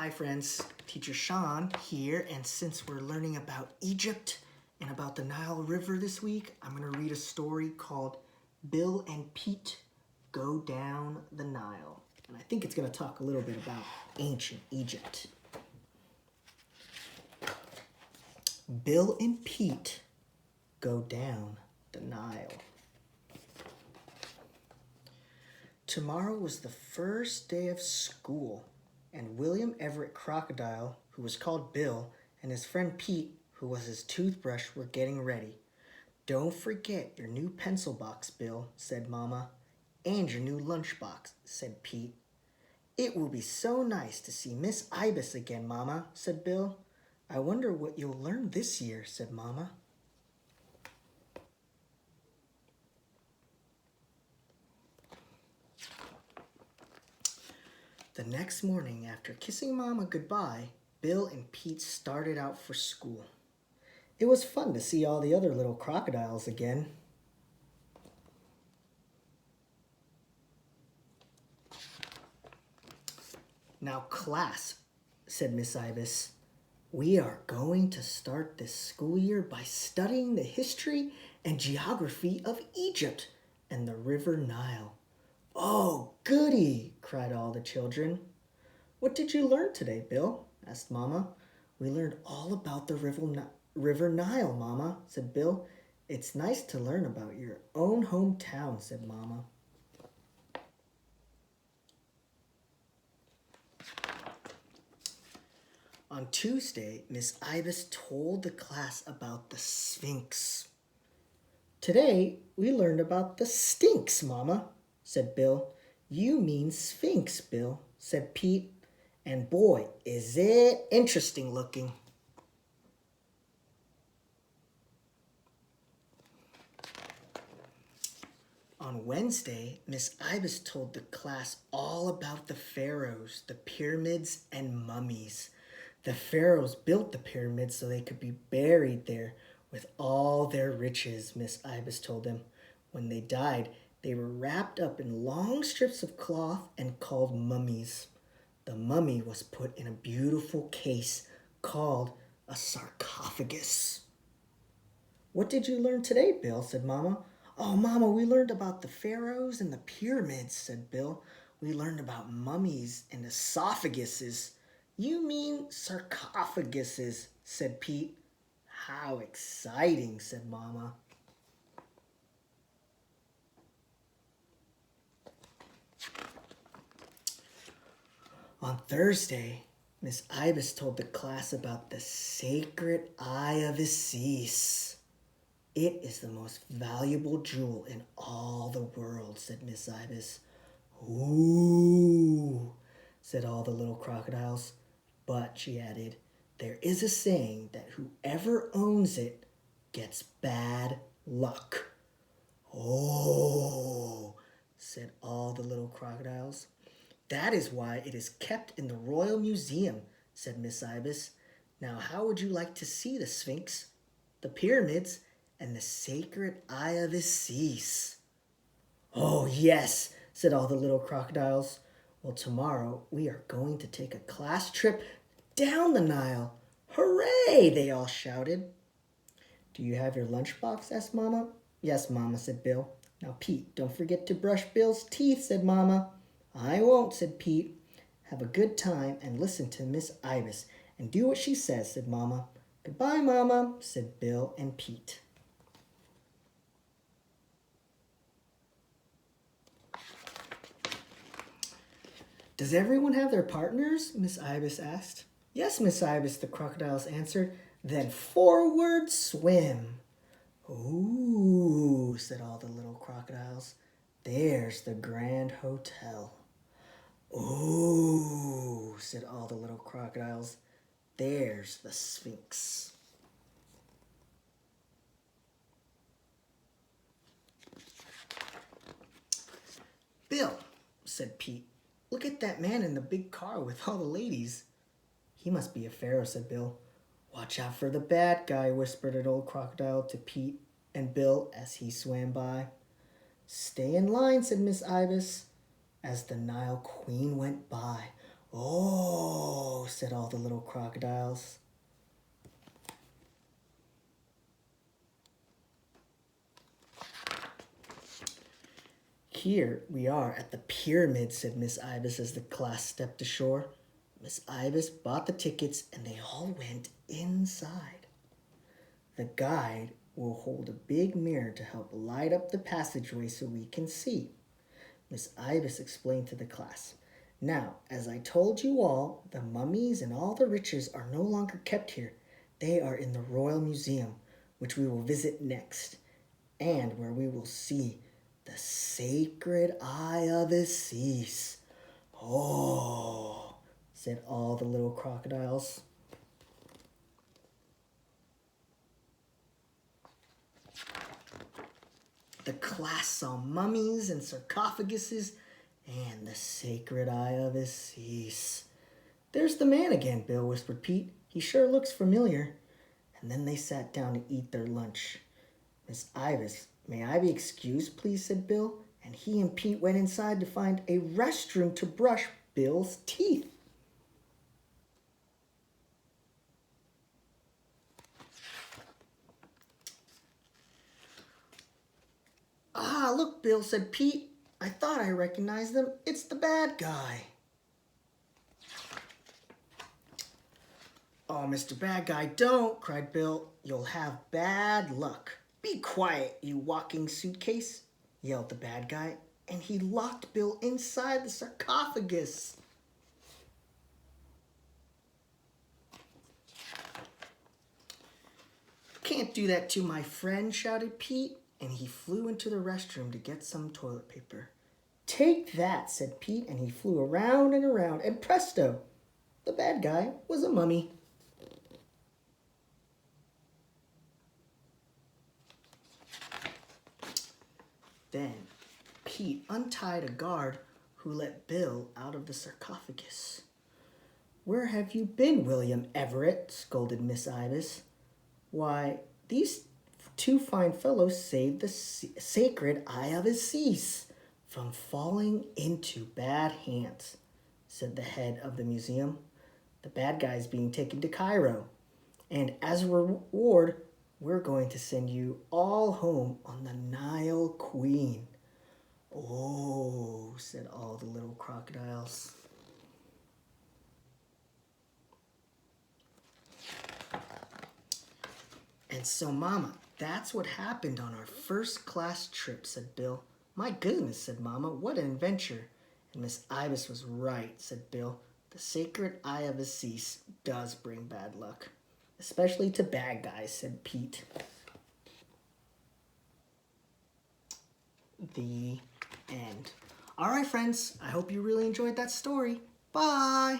Hi friends, Teacher Shaun here, and since we're learning about Egypt and about the Nile River this week, I'm going to read a story called Bill and Pete Go Down the Nile. And I think it's going to talk a little bit about ancient Egypt. Bill and Pete go down the Nile. Tomorrow was the first day of school, and William Everett Crocodile, who was called Bill, and his friend Pete, who was his toothbrush, were getting ready. "Don't forget your new pencil box, Bill," said Mama. "And your new lunchbox," said Pete. "It will be so nice to see Miss Ibis again, Mama," said Bill. "I wonder what you'll learn this year," said Mama. The next morning, after kissing Mama goodbye, Bill and Pete started out for school. It was fun to see all the other little crocodiles again. "Now, class," said Miss Ibis, "we are going to start this school year by studying the history and geography of Egypt and the River Nile." "Oh, goody!" cried all the children. "What did you learn today, Bill?" asked Mama. "We learned all about the River Nile, Mama," said Bill. "It's nice to learn about your own hometown," said Mama. On Tuesday, Miss Ibis told the class about the Sphinx. "Today, we learned about the Stinks, Mama," said Bill. "You mean Sphinx, Bill," said Pete. "And boy, is it interesting looking." On Wednesday, Miss Ibis told the class all about the pharaohs, the pyramids, and mummies. The pharaohs built the pyramids so they could be buried there with all their riches, Miss Ibis told them. When they died, they were wrapped up in long strips of cloth and called mummies. The mummy was put in a beautiful case called a sarcophagus. "What did you learn today, Bill?" said Mama. "Oh, Mama, we learned about the pharaohs and the pyramids," said Bill. "We learned about mummies and esophaguses." "You mean sarcophaguses," said Pete. "How exciting," said Mama. On Thursday, Miss Ibis told the class about the sacred eye of Isis. "It is the most valuable jewel in all the world," said Miss Ibis. "Ooh," said all the little crocodiles. "But," she added, "there is a saying that whoever owns it gets bad luck." "Oh," said all the little crocodiles. "That is why it is kept in the Royal Museum," said Miss Ibis. "Now, how would you like to see the Sphinx, the pyramids, and the sacred eye of Isis?" "Oh, yes," said all the little crocodiles. "Well, tomorrow we are going to take a class trip down the Nile. Hooray!" they all shouted. "Do you have your lunchbox?" asked Mama. "Yes, Mama," said Bill. "Now, Pete, don't forget to brush Bill's teeth," said Mama. "I won't," said Pete. "Have a good time and listen to Miss Ibis and do what she says," said Mama. "Goodbye, Mama," said Bill and Pete. "Does everyone have their partners?" Miss Ibis asked. "Yes, Miss Ibis," the crocodiles answered. "Then forward swim." "Ooh," said all the little crocodiles. "There's the Grand Hotel." "Ooh," said all the little crocodiles. "There's the Sphinx." "Bill," said Pete, "look at that man in the big car with all the ladies." "He must be a pharaoh," said Bill. "Watch out for the bad guy," whispered an old crocodile to Pete and Bill as he swam by. "Stay in line," said Miss Ibis. As the Nile Queen went by, Oh, said all the little crocodiles. Here we are at the pyramid, said Miss Ibis as the class stepped ashore. Miss Ibis bought the tickets and they all went inside. The guide will hold a big mirror to help light up the passageway so we can see. Miss Ibis explained to the class. Now, as I told you all, the mummies and all the riches are no longer kept here. They are in the Royal Museum, which we will visit next, and where we will see the sacred eye of Isis. Oh, said all the little crocodiles. The class saw mummies and sarcophaguses and the sacred eye of Isis. There's the man again, Bill whispered Pete. He sure looks familiar. And then they sat down to eat their lunch. Miss Ibis, may I be excused, please, said Bill. And he and Pete went inside to find a restroom to brush Bill's teeth. Ah, look, Bill, said Pete. I thought I recognized them. It's the bad guy. Oh, Mr. Bad Guy, don't, cried Bill. You'll have bad luck. Be quiet, you walking suitcase, yelled the bad guy, and he locked Bill inside the sarcophagus. Can't do that to my friend, shouted Pete, and he flew into the restroom to get some toilet paper. Take that, said Pete, and he flew around, and presto, the bad guy was a mummy. Then Pete untied a guard who let Bill out of the sarcophagus. Where have you been, William Everett? Scolded Miss Ibis. Why, these two fine fellows saved the sacred eye of Isis from falling into bad hands, said the head of the museum. The bad guy's being taken to Cairo, and as a reward, we're going to send you all home on the Nile Queen. Oh, said all the little crocodiles. And so, Mama, that's what happened on our first class trip, said Bill. My goodness, said Mama, what an adventure. And Miss Ibis was right, said Bill. The sacred eye of Isis does bring bad luck. Especially to bad guys, said Pete. The end. All right, friends, I hope you really enjoyed that story. Bye!